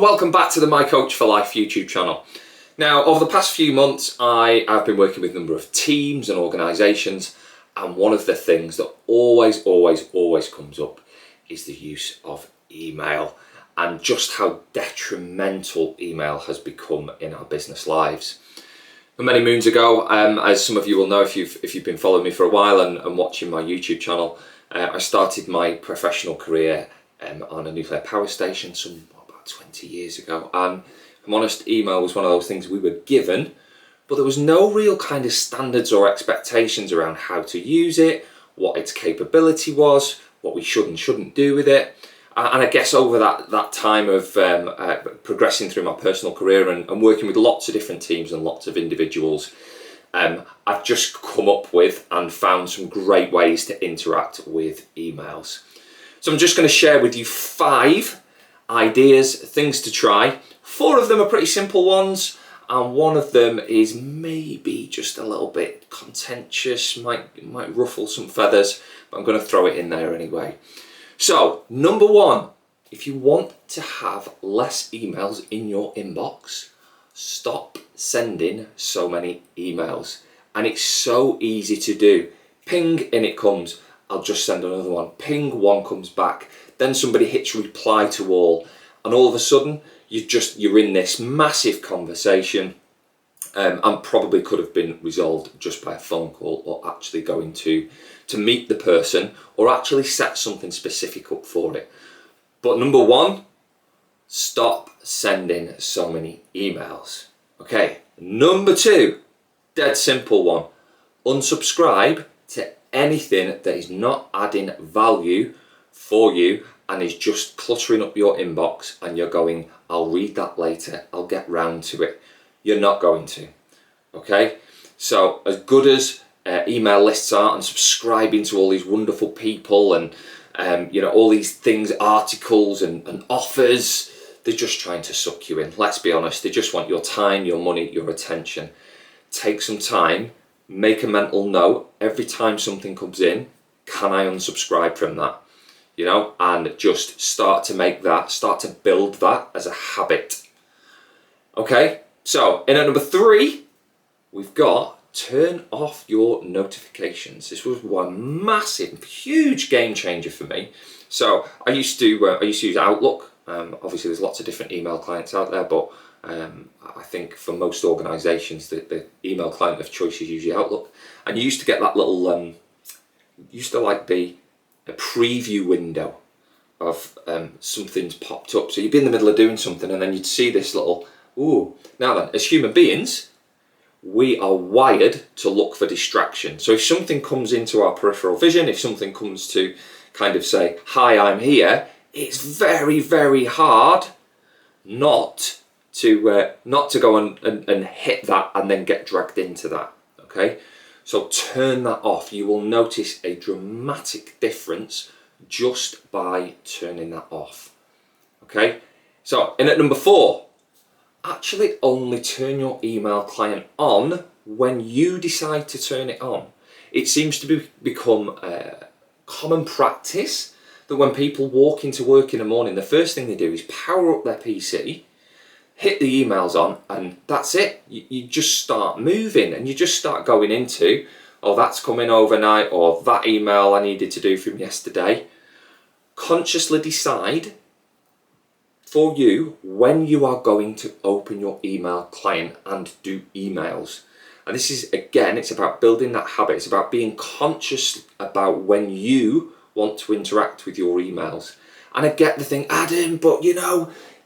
and welcome back to the My Coach for Life YouTube channel. Now, over the past few months, I have been working with a number of teams and organisations, and one of the things that always comes up is the use of email and just how detrimental email has become in our business lives. Many moons ago, as some of you will know if you've been following me for a while and watching my YouTube channel, I started my professional career on a nuclear power station about 20 years ago, and if I'm honest, email was one of those things we were given, but there was no real kind of standards or expectations around how to use it, what its capability was, what we should and shouldn't do with it. And I guess over that time of progressing through my personal career and working with lots of different teams and lots of individuals, I've just come up with and found some great ways to interact with emails. So I'm just going to share with you 5 ideas, things to try. 4 of them are pretty simple ones, and one of them is maybe just a little bit contentious, might ruffle some feathers, but I'm going to throw it in there anyway. So, number 1, if you want to have less emails in your inbox, stop sending so many emails. And it's so easy to do. Ping and it comes. I'll just send another one. Ping, one comes back. Then somebody hits reply to all. And all of a sudden, you're in this massive conversation and probably could have been resolved just by a phone call or actually going to meet the person or actually set something specific up for it. But number 1, stop sending so many emails. Okay, number 2, dead simple one. Unsubscribe to anything that is not adding value for you and is just cluttering up your inbox and you're going, I'll read that later, I'll get round to it. You're not going to, okay? So as good as email lists are and subscribing to all these wonderful people and all these things, articles and offers, they're just trying to suck you in. Let's be honest, they just want your time, your money, your attention. Take some time, make a mental note every time something comes in, can I unsubscribe from that? And just start to build that as a habit. Okay, so in at number 3, we've got turn off your notifications. This was one massive, huge game changer for me. So I used to use Outlook. Obviously, there's lots of different email clients out there, but I think for most organisations, the email client of choice is usually Outlook. And you used to get that little, used to like be a preview window of something's popped up. So you'd be in the middle of doing something, and then you'd see this little, ooh. Now then, as human beings, we are wired to look for distraction. So if something comes into our peripheral vision, if something comes to kind of say, hi, I'm here, it's very, very hard not to go and hit that and then get dragged into that, okay? So turn that off. You will notice a dramatic difference just by turning that off, okay? So in at number 4, actually only turn your email client on when you decide to turn it on. It seems to become common practice that when people walk into work in the morning, the first thing they do is power up their PC, hit the emails on, and that's it. You just start moving and you just start going into, oh, that's coming overnight, or that email I needed to do from yesterday. Consciously decide for you when you are going to open your email client and do emails. And this is, again, it's about building that habit. It's about being conscious about when you want to interact with your emails. And I get the thing, Adam, but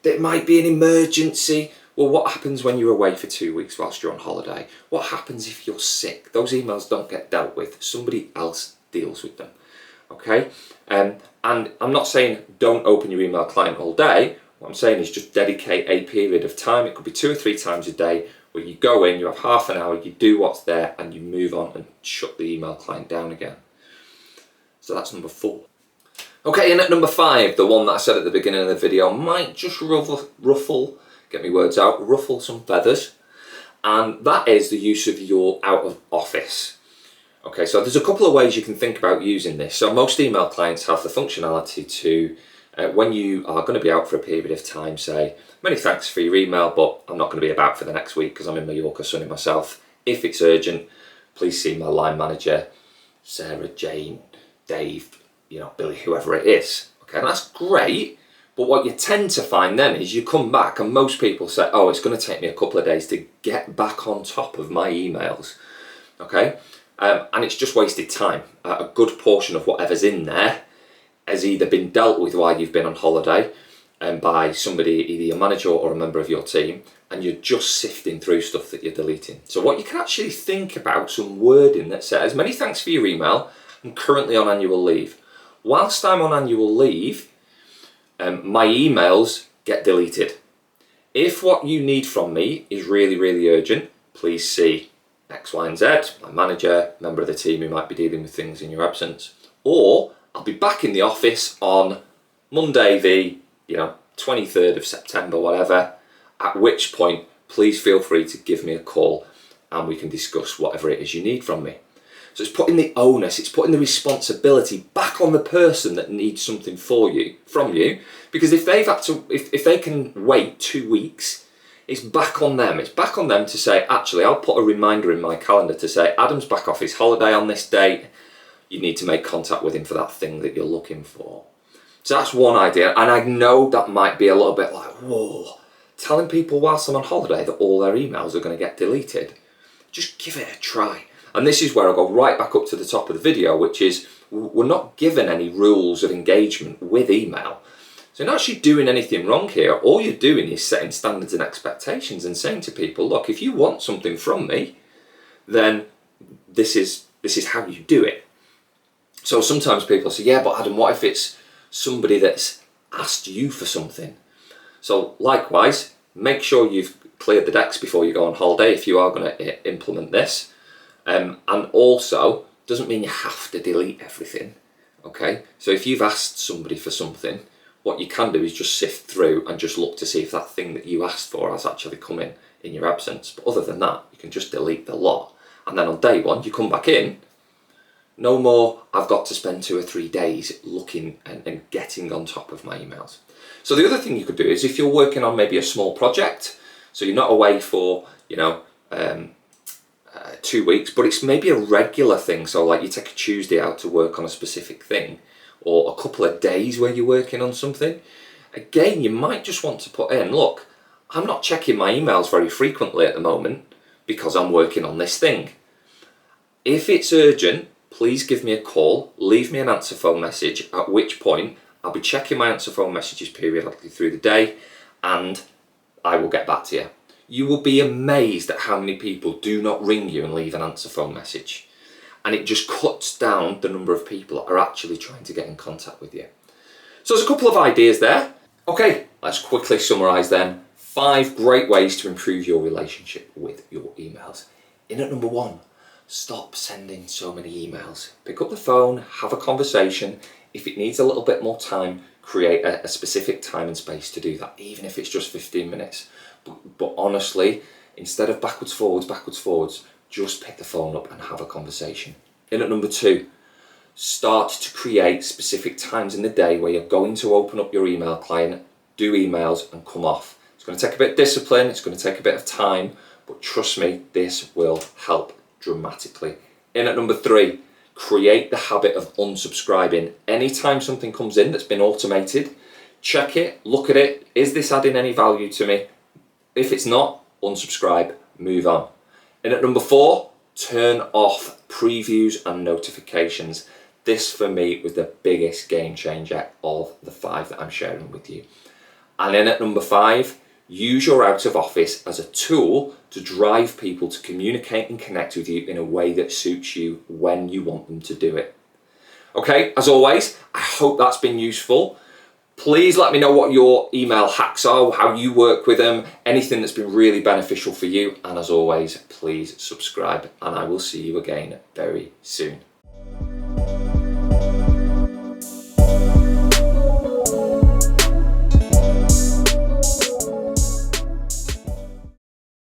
there might be an emergency. Well, what happens when you're away for 2 weeks whilst you're on holiday? What happens if you're sick? Those emails don't get dealt with. Somebody else deals with them, okay? And I'm not saying don't open your email client all day. What I'm saying is just dedicate a period of time. It could be 2 or 3 times a day where you go in, you have half an hour, you do what's there, and you move on and shut the email client down again. So that's number 4. Okay, and at number 5, the one that I said at the beginning of the video might just ruffle some feathers, and that is the use of your out of office. Okay, so there's a couple of ways you can think about using this. So most email clients have the functionality to When you are going to be out for a period of time, say, many thanks for your email, but I'm not going to be about for the next week because I'm in Mallorca sunning myself. If it's urgent, please see my line manager, Sarah, Jane, Dave, Billy, whoever it is. Okay, and that's great. But what you tend to find then is you come back and most people say, oh, it's going to take me a couple of days to get back on top of my emails. Okay, and it's just wasted time. A good portion of whatever's in there has either been dealt with while you've been on holiday by somebody, either your manager or a member of your team, and you're just sifting through stuff that you're deleting. So what you can actually think about, some wording that says, many thanks for your email, I'm currently on annual leave. Whilst I'm on annual leave, my emails get deleted. If what you need from me is really, really urgent, please see X, Y, and Z, my manager, member of the team who might be dealing with things in your absence. Or I'll be back in the office on Monday the 23rd of September, whatever, at which point please feel free to give me a call and we can discuss whatever it is you need from me. So it's putting the onus, it's putting the responsibility back on the person that needs something from you, because if they can wait 2 weeks, it's back on them. It's back on them to say, actually, I'll put a reminder in my calendar to say, Adam's back off his holiday on this date. You need to make contact with him for that thing that you're looking for. So that's one idea. And I know that might be a little bit like, whoa, telling people whilst I'm on holiday that all their emails are going to get deleted. Just give it a try. And this is where I go right back up to the top of the video, which is we're not given any rules of engagement with email. So you're not actually doing anything wrong here. All you're doing is setting standards and expectations and saying to people, look, if you want something from me, then this is how you do it. So sometimes people say, yeah, but Adam, what if it's somebody that's asked you for something? So likewise, make sure you've cleared the decks before you go on holiday if you are going to implement this. And also, doesn't mean you have to delete everything, okay? So if you've asked somebody for something, what you can do is just sift through and just look to see if that thing that you asked for has actually come in your absence. But other than that, you can just delete the lot. And then on day one, you come back in, no more, I've got to spend 2 or 3 days looking and getting on top of my emails. So the other thing you could do is if you're working on maybe a small project, so you're not away for, 2 weeks, but it's maybe a regular thing. So like you take a Tuesday out to work on a specific thing, or a couple of days where you're working on something. Again, you might just want to put in, look, I'm not checking my emails very frequently at the moment because I'm working on this thing. If it's urgent, please give me a call, leave me an answer phone message, at which point I'll be checking my answer phone messages periodically through the day and I will get back to you. You will be amazed at how many people do not ring you and leave an answer phone message. And it just cuts down the number of people that are actually trying to get in contact with you. So there's a couple of ideas there. Okay, let's quickly summarise then 5 great ways to improve your relationship with your emails. In at number 1, stop sending so many emails. Pick up the phone, have a conversation. If it needs a little bit more time, create a specific time and space to do that, even if it's just 15 minutes. But honestly, instead of backwards, forwards, just pick the phone up and have a conversation. In at number 2, start to create specific times in the day where you're going to open up your email client, do emails and come off. It's going to take a bit of discipline, it's going to take a bit of time, but trust me, this will help dramatically. In at number 3, create the habit of unsubscribing. Anytime something comes in that's been automated, check it, look at it. Is this adding any value to me? If it's not, unsubscribe, move on. And at number 4, turn off previews and notifications. This for me was the biggest game changer of the 5 that I'm sharing with you. And then at number 5, use your out of office as a tool to drive people to communicate and connect with you in a way that suits you when you want them to do it. Okay, as always, I hope that's been useful. Please let me know what your email hacks are, how you work with them, anything that's been really beneficial for you. And as always, please subscribe and I will see you again very soon.